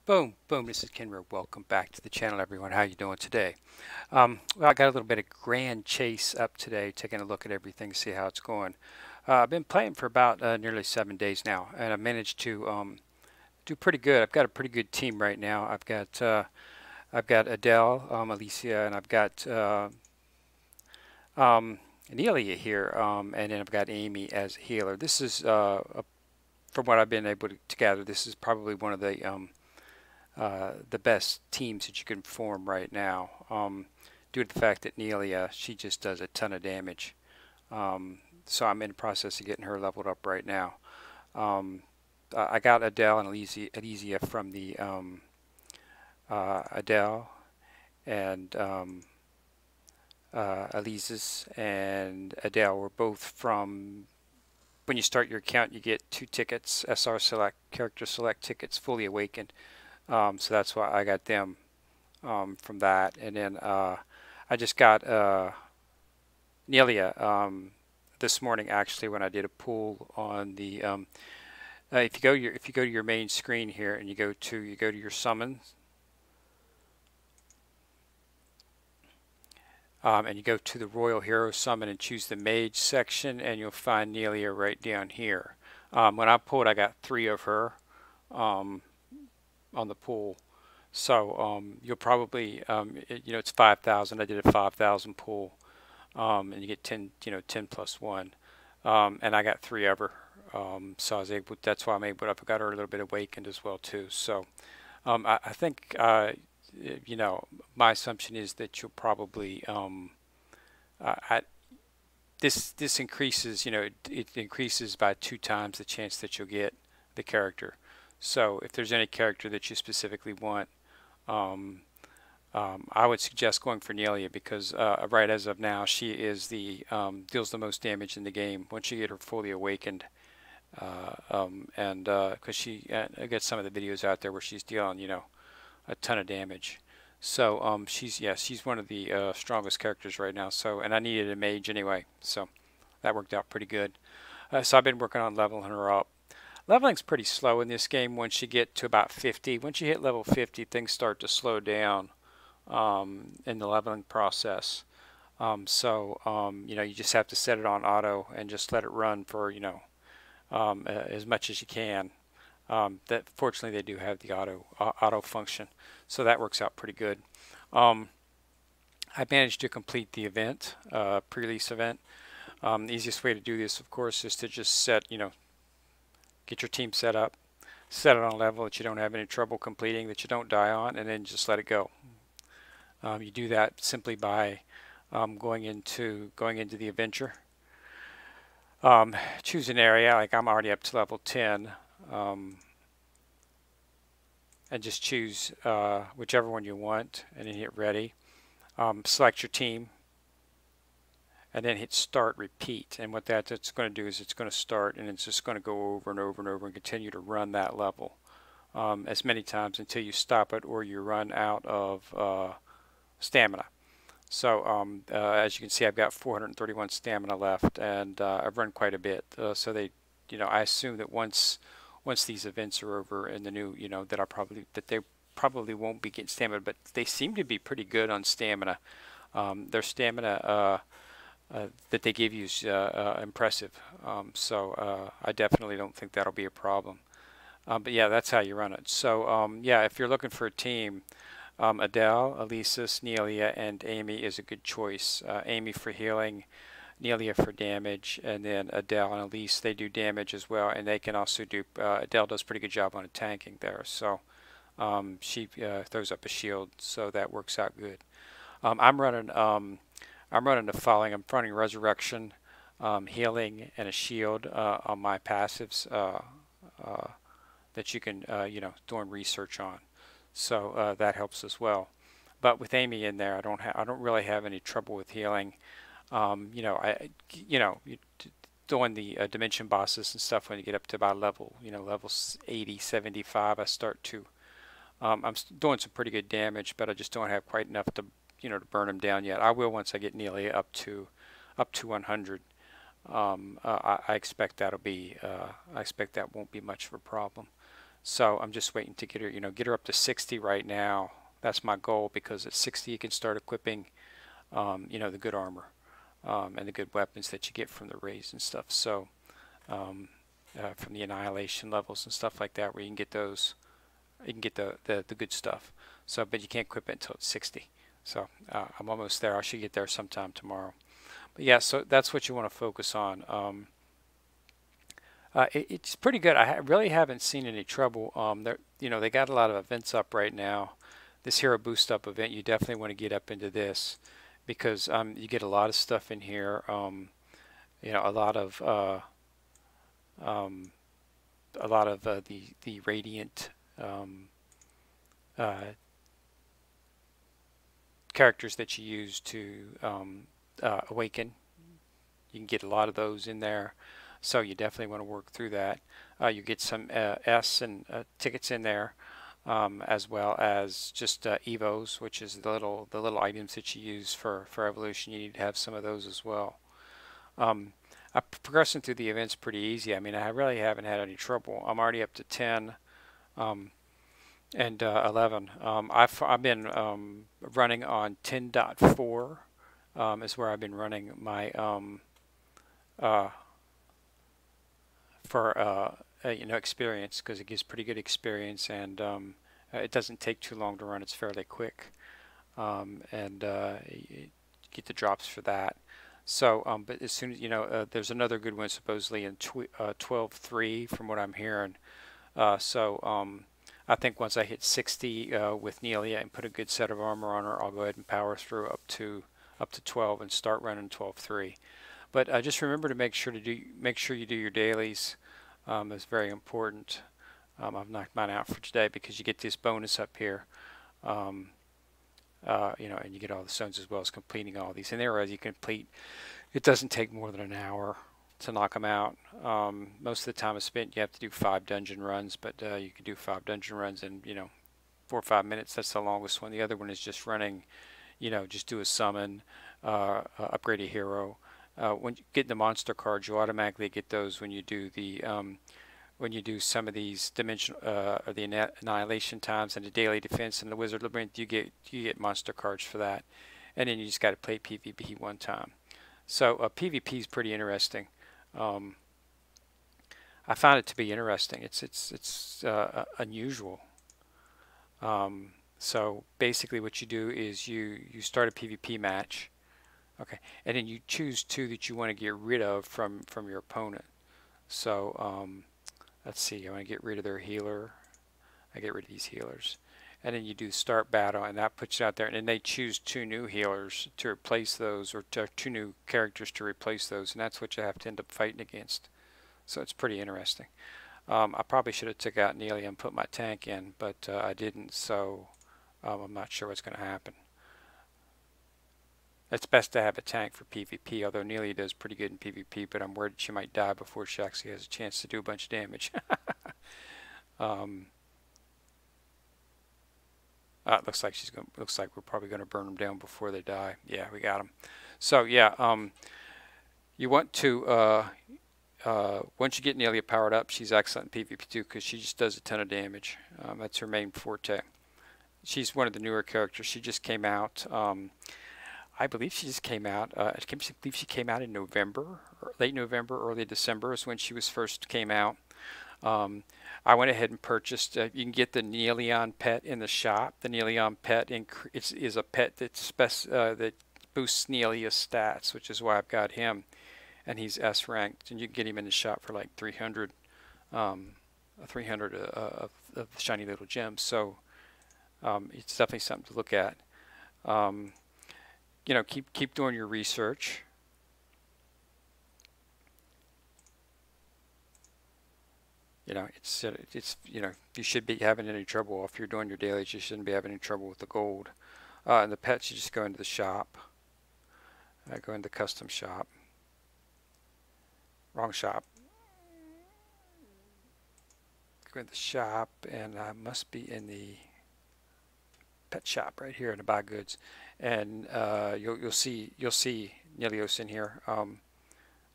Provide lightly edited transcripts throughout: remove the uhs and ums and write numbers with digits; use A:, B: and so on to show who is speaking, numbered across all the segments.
A: Boom, boom, this is Kenro. Welcome back to the channel, everyone. How you doing today? Well, I got a little bit of Grand Chase up today, taking a look at everything, see how it's going. I've been playing for about nearly 7 days now, and I managed to do pretty good. I've got a pretty good team right now. I've got Adele, Alicia, and I've got um, Anelia here, and then I've got Amy as a healer. This is, from what I've been able to gather, this is probably one of the best teams that you can form right now, due to the fact that Nelia, she just does a ton of damage. So I'm in the process of getting her leveled up right now. I got Adele and Elysia from the Adele and Elysis and Adele were both from. When you start your account, you get 2 tickets, SR Select, Character Select tickets, fully awakened. So that's why I got them from that. And then I just got Nelia this morning, actually, when I did a pool on the. If you go to your main screen here and you go to your summons, and you go to the Royal Hero Summon and choose the Mage section, and you'll find Nelia right down here. When I pulled, I got 3 of her on the pool. So you'll probably, it's 5,000. I did a 5,000 pool, and you get 10, 10 plus 1, and I got 3 of her. So I was able. That's why I'm able. I've got her a little bit awakened as well too. So I think my assumption is that you'll probably this increases. It increases by 2 times the chance that you'll get the character. So if there's any character that you specifically want, I would suggest going for Nelia because right as of now she is the deals the most damage in the game once you get her fully awakened, and because I get some of the videos out there where she's dealing a ton of damage. So she's one of the strongest characters right now. So, and I needed a mage anyway, so that worked out pretty good. So I've been working on leveling her up. Leveling's pretty slow in this game once you get to about 50. Once you hit level 50, things start to slow down in the leveling process. You just have to set it on auto and just let it run for, as much as you can. Fortunately, they do have the auto function, so that works out pretty good. I managed to complete the event, pre-release event. The easiest way to do this, of course, is to just set, get your team set up, set it on a level that you don't have any trouble completing, that you don't die on, and then just let it go. You do that simply by going into the adventure. Choose an area, like I'm already up to level 10, and just choose whichever one you want, and then hit ready. Select your team, and then hit start repeat. And what that's going to do is it's going to start, and it's just going to go over and over and over and continue to run that level as many times until you stop it or you run out of stamina. So as you can see, I've got 431 stamina left, and I've run quite a bit. So I assume that once these events are over in the new, that they probably won't be getting stamina, but they seem to be pretty good on stamina. Their stamina that they give you is impressive. So I definitely don't think that'll be a problem. But yeah, that's how you run it. So yeah, if you're looking for a team, Adele, Elysis, Nelia, and Amy is a good choice. Amy for healing, Nelia for damage, and then Adele and Elise, they do damage as well, and they can also do, Adele does a pretty good job on tanking there, so she throws up a shield, so that works out good. I'm running the following. I'm running Resurrection, Healing, and a Shield on my passives that you can, doing research on. So that helps as well. But with Amy in there, I don't really have any trouble with healing. Doing the dimension bosses and stuff, when you get up to about level 80, 75, I start to. I'm doing some pretty good damage, but I just don't have quite enough to to burn them down yet. I will once I get Nelia up to 100. I expect that'll be. I expect that won't be much of a problem. So I'm just waiting to get her, get her up to 60 right now. That's my goal, because at 60 you can start equipping, the good armor, and the good weapons that you get from the raids and stuff. So from the annihilation levels and stuff like that, where you can get those, you can get the good stuff. So, but you can't equip it until it's 60. So I'm almost there. I should get there sometime tomorrow. But yeah, so that's what you want to focus on. It's pretty good. I really haven't seen any trouble. They got a lot of events up right now. This Hero Boost Up event, you definitely want to get up into this, because you get a lot of stuff in here. A lot of the Radiant characters that you use to awaken. You can get a lot of those in there, so you definitely want to work through that. You get some S and tickets in there, as well as just evos, which is the little items that you use for evolution. You need to have some of those as well. I'm progressing through the events pretty easy. I mean, I really haven't had any trouble. I'm already up to 10 and 11. I've been running on 10.4 is where I've been running my experience, because it gives pretty good experience, and it doesn't take too long to run. It's fairly quick, and you get the drops for that. So, but as soon as there's another good one supposedly in 12.3 from what I'm hearing. I think once I hit 60 with Nelia and put a good set of armor on her, I'll go ahead and power through up to 12 and start running 12.3. But just remember to make sure you do your dailies. It's very important. I've knocked mine out for today because you get this bonus up here. And you get all the stones as well as completing all these. And there, as you complete, it doesn't take more than an hour to knock them out. Most of the time is spent. You have to do 5 dungeon runs, but you can do 5 dungeon runs in 4 or 5 minutes. That's the longest one. The other one is just running, just do a summon, upgrade a hero. When you get the monster cards, you automatically get those when you do the when you do some of these dimensional or the annihilation times and the daily defense and the wizard labyrinth. You get monster cards for that, and then you just got to play PvP one time. So PvP is pretty interesting. I found it to be interesting. It's unusual. So basically, what you do is you start a PvP match, okay, and then you choose 2 that you want to get rid of from your opponent. So let's see. I want to get rid of their healer. I get rid of these healers, and then you do start battle, and that puts you out there. And then they choose 2 new healers to replace those, or 2 new characters to replace those, and that's what you have to end up fighting against. So it's pretty interesting. I probably should have took out Nelia and put my tank in, but I didn't, so I'm not sure what's going to happen. It's best to have a tank for PvP, although Nelia does pretty good in PvP, but I'm worried she might die before she actually has a chance to do a bunch of damage. It looks like we're probably going to burn them down before they die. Yeah, we got them. So yeah, you want to once you get Nelia powered up, she's excellent in PvP too, because she just does a ton of damage. That's her main forte. She's one of the newer characters. She just came out. I believe she just came out. I believe she came out in November, late November, early December is when she was first came out. I went ahead and purchased. You can get the Neilion pet in the shop. The Neilion pet is a pet that boosts Nelia's stats, which is why I've got him, and he's S ranked, and you can get him in the shop for like 300, 300 of shiny little gems. So it's definitely something to look at. Keep doing your research. You should be having any trouble if you're doing your dailies. You shouldn't be having any trouble with the gold. And the pets, you just go into the shop. Go into the custom shop. Wrong shop. Go in the shop, and I must be in the pet shop right here in the buy goods, and you'll see Nelios in here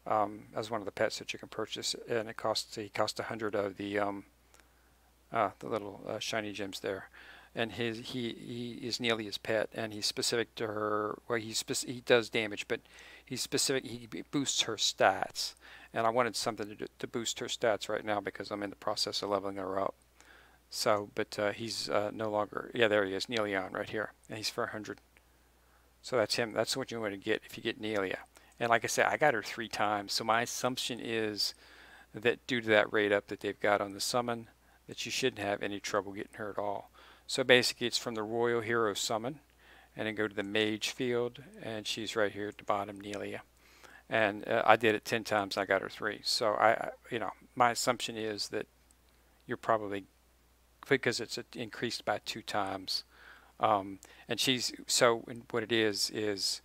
A: as one of the pets that you can purchase, and he costs 100 of the the little shiny gems there. And he is Nelia's pet, and he's specific to her. Well, he does damage, but he's specific. He boosts her stats, and I wanted something to boost her stats right now because I'm in the process of leveling her up. So, but he's no longer. Yeah, there he is, Nelion right here, and he's for 100. So that's him. That's what you want to get if you get Nelia. And like I said, I got her 3 times. So my assumption is that due to that rate up that they've got on the summon, that you shouldn't have any trouble getting her at all. So basically it's from the Royal Hero Summon, and then go to the Mage field, and she's right here at the bottom, Nelia. And I did it 10 times, I got her 3. So my assumption is that you're probably, because it's increased by 2 times, and what it is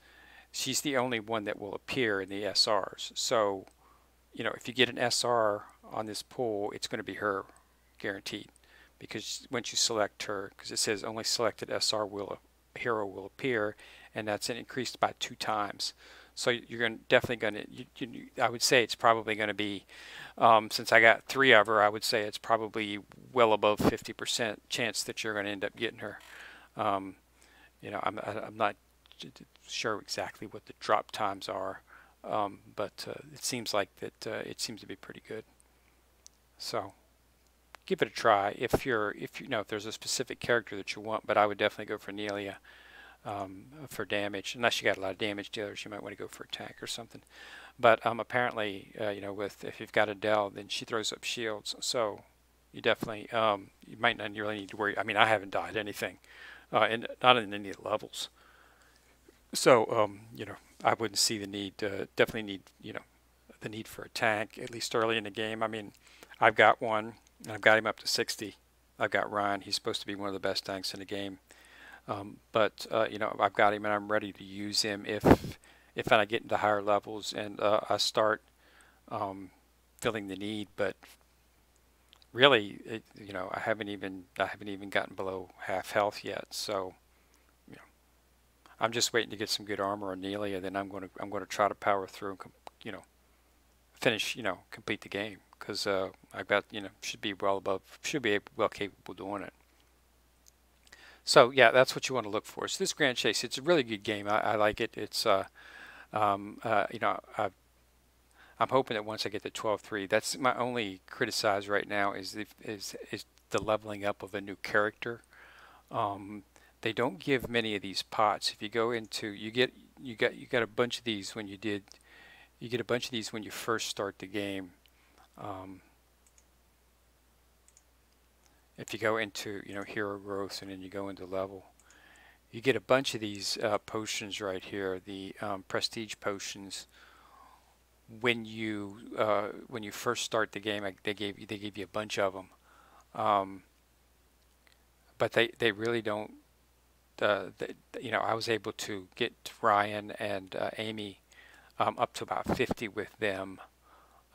A: she's the only one that will appear in the SRs. So, if you get an SR on this pool, it's going to be her, guaranteed. Because once you select her, because it says only selected SR hero will appear, and that's increased by 2 times. So you're definitely going to, I would say it's probably going to be, since I got 3 of her, I would say it's probably well above 50% chance that you're going to end up getting her. I'm not sure exactly what the drop times are, but it seems like that it seems to be pretty good. So give it a try if there's a specific character that you want, but I would definitely go for Nelia for damage. Unless you got a lot of damage dealers, you might want to go for a tank or something. But apparently, if you've got Adele, then she throws up shields, so you definitely you might not really need to worry. I mean, I haven't died anything, and not in any levels. So I wouldn't see the need. Definitely need the need for a tank at least early in the game. I mean, I've got one, and I've got him up to 60. I've got Ryan. He's supposed to be one of the best tanks in the game. But I've got him, and I'm ready to use him if I get into higher levels and I start feeling the need. But really, I haven't even gotten below half health yet. So I'm just waiting to get some good armor on Nelia. Then I'm going to try to power through and finish complete the game, because I've got should be well capable of doing it. So yeah, that's what you want to look for. So this Grand Chase, it's a really good game. I like it. It's I'm hoping that once I get to 12-3, that's my only criticize right now is the leveling up of a new character. They don't give many of these pots. If you go into, you got a bunch of these when you get a bunch of these when you first start the game. If you go into hero growth and then you go into level, you get a bunch of these potions right here, the prestige potions. When you first start the game, they give you a bunch of them, but they really don't. I was able to get Ryan and Amy up to about 50 with them,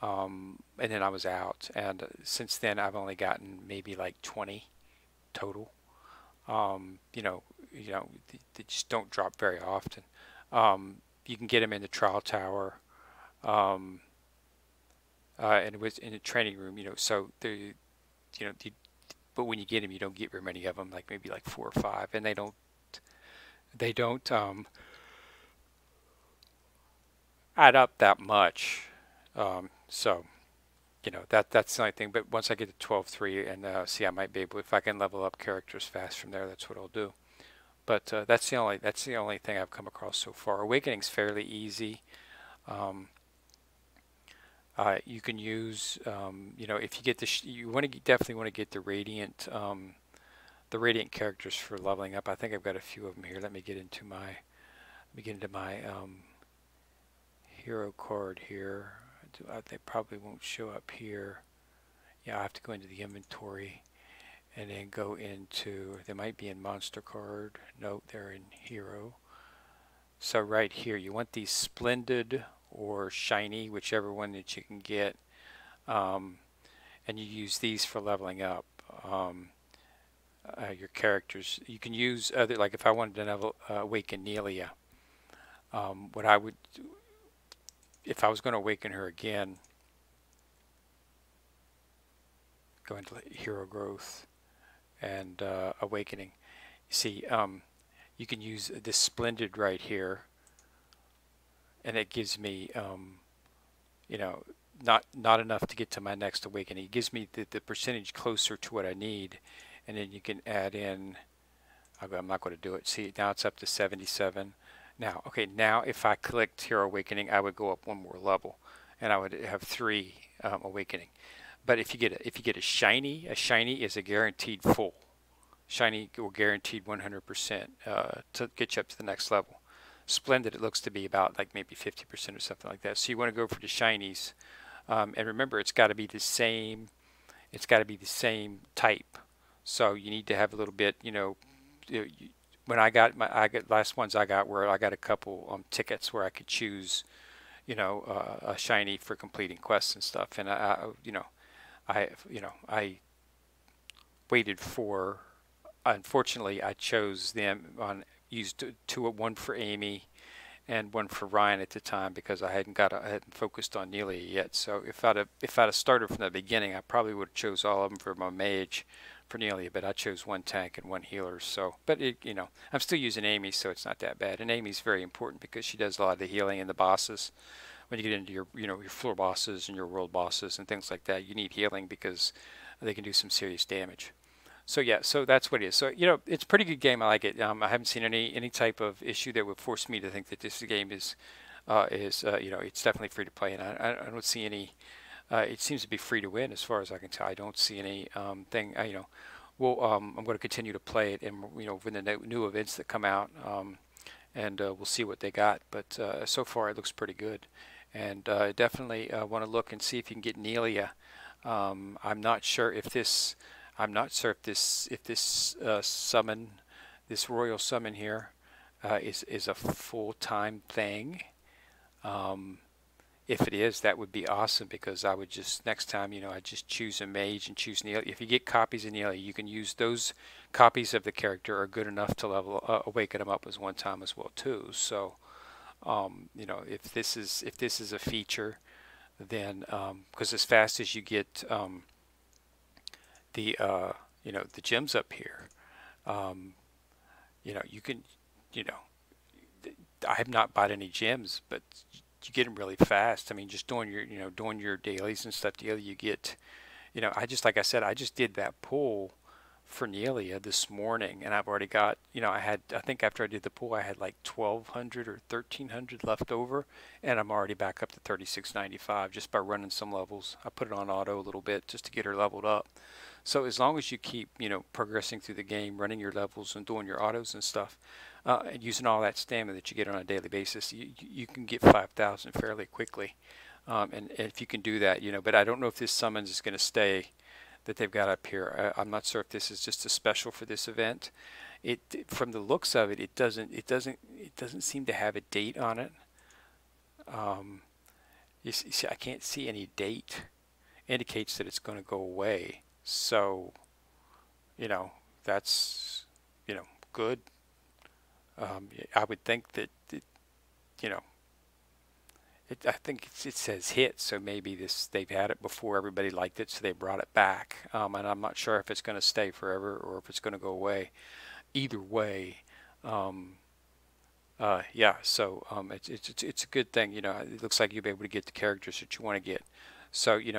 A: and then I was out. And since then, I've only gotten maybe like 20 total. They just don't drop very often. You can get them in the trial tower, and it was in the training room. So but when you get them, you don't get very many of them. Like maybe like 4 or 5, and they don't add up that much. So that's the only thing. But once I get to 12-3 and see, I might be able, if I can level up characters fast from there, that's what I'll do. But that's the only thing I've come across so far. Awakening's fairly easy. You can use if you get definitely want to get the radiant characters for leveling up. I think I've got a few of them here. Let me get into my hero card here. They probably won't show up here. Yeah, I have to go into the inventory and then go into, they might be in monster card. No, they're in hero. So right here, you want these splendid or shiny, whichever one that you can get, and you use these for leveling up your characters. You can use other, like if I wanted to awaken Nelia, what I would do, if I was going to awaken her again, go into hero growth and awakening. You see, you can use this splendid right here, and it gives me, you know, not enough to get to my next awakening. It gives me the percentage closer to what I need, and then you can add in. I'm not going to do it. See, now it's up to 77. Now, okay, now if I clicked Hero Awakening, I would go up one more level, and I would have 3 awakening. But if you get a shiny is a guaranteed full. Shiny will guaranteed 100% to get you up to the next level. Splendid, it looks to be about like maybe 50% or something like that. So you want to go for the shinies, and remember, it's got to be the same. It's got to be the same type. So you need to have a little bit, when I got last ones I got where I got a couple tickets where I could choose, a shiny for completing quests and stuff, and I waited for. Unfortunately, I chose them used one for Amy and one for Ryan at the time because I hadn't focused on Nelia yet. So if I'd have started from the beginning, I probably would have chose all of them for my mage for Nelia, but I chose one tank and one healer. So, but I'm still using Amy, so it's not that bad. And Amy's very important because she does a lot of the healing in the bosses. When you get into your your floor bosses and your world bosses and things like that, you need healing because they can do some serious damage. So yeah, so that's what it is. So it's a pretty good game. I like it. I haven't seen any type of issue that would force me to think that this game is it's definitely free to play, and I don't see any. It seems to be free to win as far as I can tell. I don't see any thing. Well, I'm going to continue to play it, and when the new events that come out, and we'll see what they got. But so far, it looks pretty good, and definitely want to look and see if you can get Nelia. I'm not sure if this. Summon, this royal summon here, is a full-time thing. If it is, that would be awesome because I would just next time, I just choose a mage and choose Nelia. If you get copies of Nelia, you can use those copies of the character are good enough to awaken them up as one time as well too. So, if this is a feature, then because as fast as you get the gems up here, you can, I have not bought any gems, but you get them really fast. I mean, just doing your dailies and stuff daily, you get, like I said, I just did that pull for Nelia this morning, and I've already got, I think after I did the pull, I had like 1,200 or 1,300 left over, and I'm already back up to 3695 just by running some levels. I put it on auto a little bit just to get her leveled up. So as long as you keep, progressing through the game, running your levels and doing your autos and stuff, and using all that stamina that you get on a daily basis, you can get 5,000 fairly quickly. And if you can do that, but I don't know if this summons is going to stay that they've got up here. I'm not sure if this is just a special for this event. From the looks of it, it doesn't seem to have a date on it. You see, I can't see any date. Indicates that it's going to go away. So, that's, good. I would think that, I think it says hit, so maybe they've had it before, everybody liked it, so they brought it back. And I'm not sure if it's going to stay forever or if it's going to go away. Either way, yeah. So it's a good thing. It looks like you'll be able to get the characters that you want to get. So you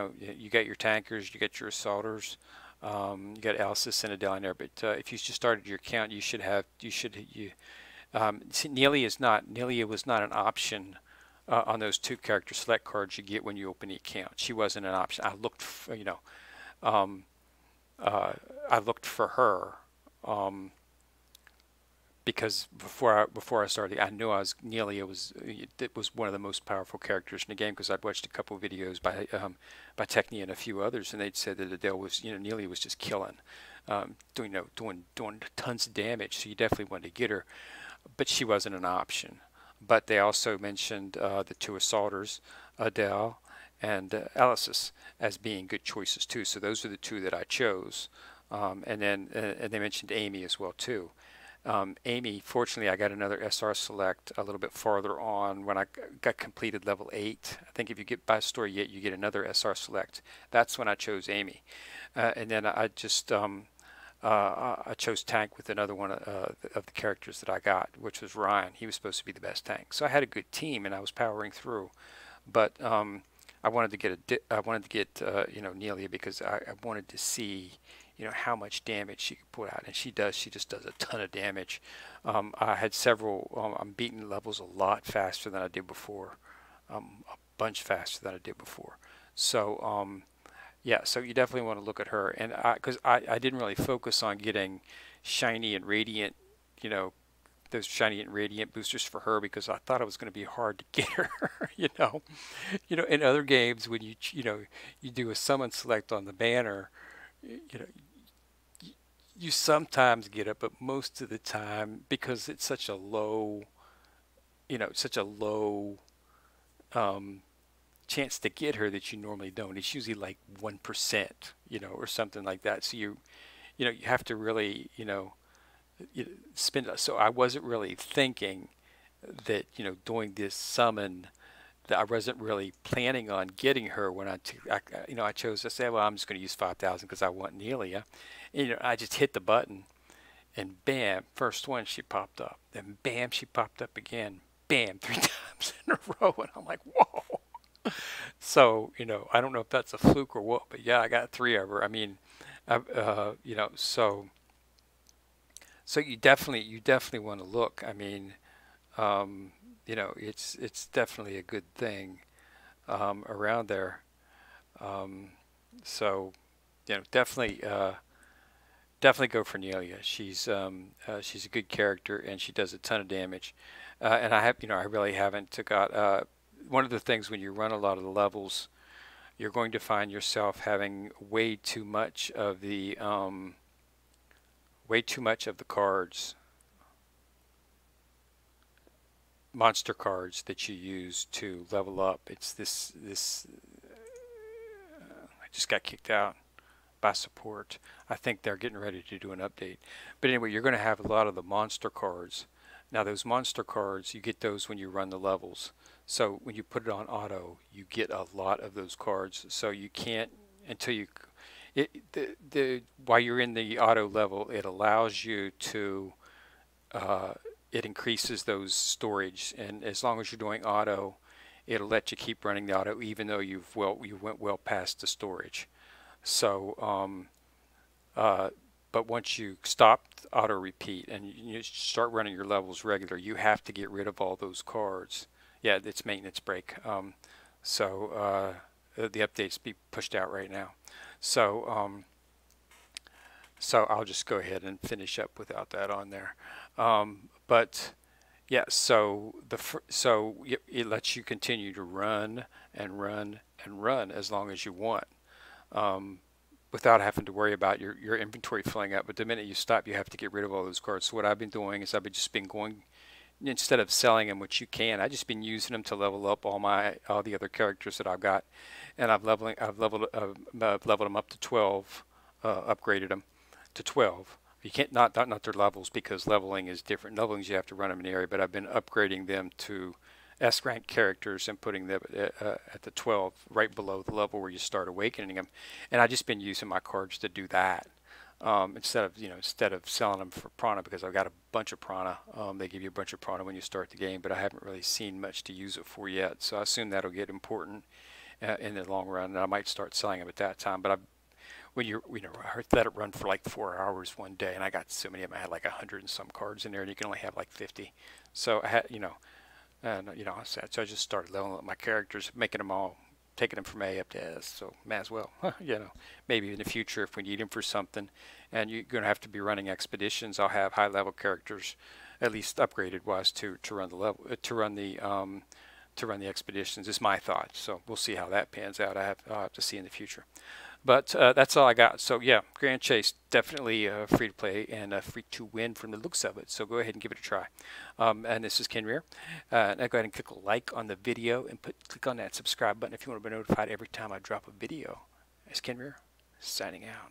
A: got your tankers, you got your assaulters, you got Alice Citadel in there. But if you just started your account, Nelia was not an option on those 2 character select cards you get when you open the account. She wasn't an option. I looked for her because before I started, I knew Nelia was one of the most powerful characters in the game because I'd watched a couple of videos by Technia and a few others, and they'd said that Adele was Nelia was just killing, doing tons of damage. So you definitely wanted to get her, but she wasn't an option. But they also mentioned the 2 assaulters, Adele and Alice, as being good choices too. So those are the 2 that I chose, and then they mentioned Amy as well too. Amy, fortunately, I got another SR select a little bit farther on when I got completed level 8. I think if you get by story yet, you get another SR select. That's when I chose Amy. And then I just I chose tank with another one of the characters that I got, which was Ryan. He was supposed to be the best tank. So I had a good team and I was powering through. But I wanted to get you know, Nelia, because I wanted to see, you know, how much damage she could put out, and she does. She just does a ton of damage. I had several. I'm beating levels a lot faster than I did before, a bunch faster than I did before. So yeah, so you definitely want to look at her, and because I didn't really focus on getting shiny and radiant, you know, those shiny and radiant boosters for her, because I thought it was going to be hard to get her. you know, in other games when you know, you do a summon select on the banner, you know, you sometimes get it, but most of the time, because it's such a low, you know, such a low um, chance to get her, that you normally don't. It's usually like 1%, you know, or something like that. So you know, you have to really, you know, spend. So I wasn't really thinking that, you know, doing this summon, that I wasn't really planning on getting her when you know, I chose to say, well, I'm just going to use 5,000 because I want Nelia. And, you know, I just hit the button, and bam, first one, she popped up. Then bam, she popped up again. Bam, 3 times in a row, and I'm like, whoa. So, you know, I don't know if that's a fluke or what, but yeah, I got 3 of her. I mean, you know, so you definitely want to look. I mean, you know, it's definitely a good thing around there. Um, so, you know, definitely go for Nelia. She's a good character, and she does a ton of damage. And you know, I really haven't got one of the things when you run a lot of the levels, you're going to find yourself having way too much of the cards, monster cards that you use to level up. It's this. I just got kicked out by support. I think they're getting ready to do an update. But anyway, you're going to have a lot of the monster cards. Now those monster cards, you get those when you run the levels. So when you put it on auto, you get a lot of those cards. So you can't until you while you're in the auto level, it allows you to it increases those storage, and as long as you're doing auto, it'll let you keep running the auto even though you went well past the storage. So but once you stop auto repeat and you start running your levels regular, you have to get rid of all those cards. Yeah, it's maintenance break. So the updates be pushed out right now. So so I'll just go ahead and finish up without that on there. But yeah, so it lets you continue to run and run and run as long as you want, without having to worry about your inventory filling up. But the minute you stop, you have to get rid of all those cards. So what I've been doing is just been going, instead of selling them, which you can, I've just been using them to level up all the other characters that I've got, and I've leveled them up to 12, upgraded them to 12. You can't not their levels, because leveling is different. Levelings, you have to run them in the area, but I've been upgrading them to S rank characters and putting them at the 12, right below the level where you start awakening them. And I've just been using my cards to do that, instead of selling them for prana, because I've got a bunch of prana. They give you a bunch of prana when you start the game, but I haven't really seen much to use it for yet. So I assume that'll get important in the long run, and I might start selling them at that time. But when I let it run for like 4 hours one day, and I got so many of them. I had like 100 and some cards in there, and you can only have like 50. So I had, so I just started leveling up my characters, making them all, taking them from A up to S. So might as well, maybe in the future if we need them for something, and you're going to have to be running expeditions, I'll have high level characters, at least upgraded wise, to run the level to run the expeditions. Is my thought. So we'll see how that pans out. I'll have to see in the future. But that's all I got. So yeah, Grand Chase, definitely free to play and free to win from the looks of it. So go ahead and give it a try. And this is Ken Rear. Now go ahead and click a like on the video and click on that subscribe button if you want to be notified every time I drop a video. It's Ken Rear, signing out.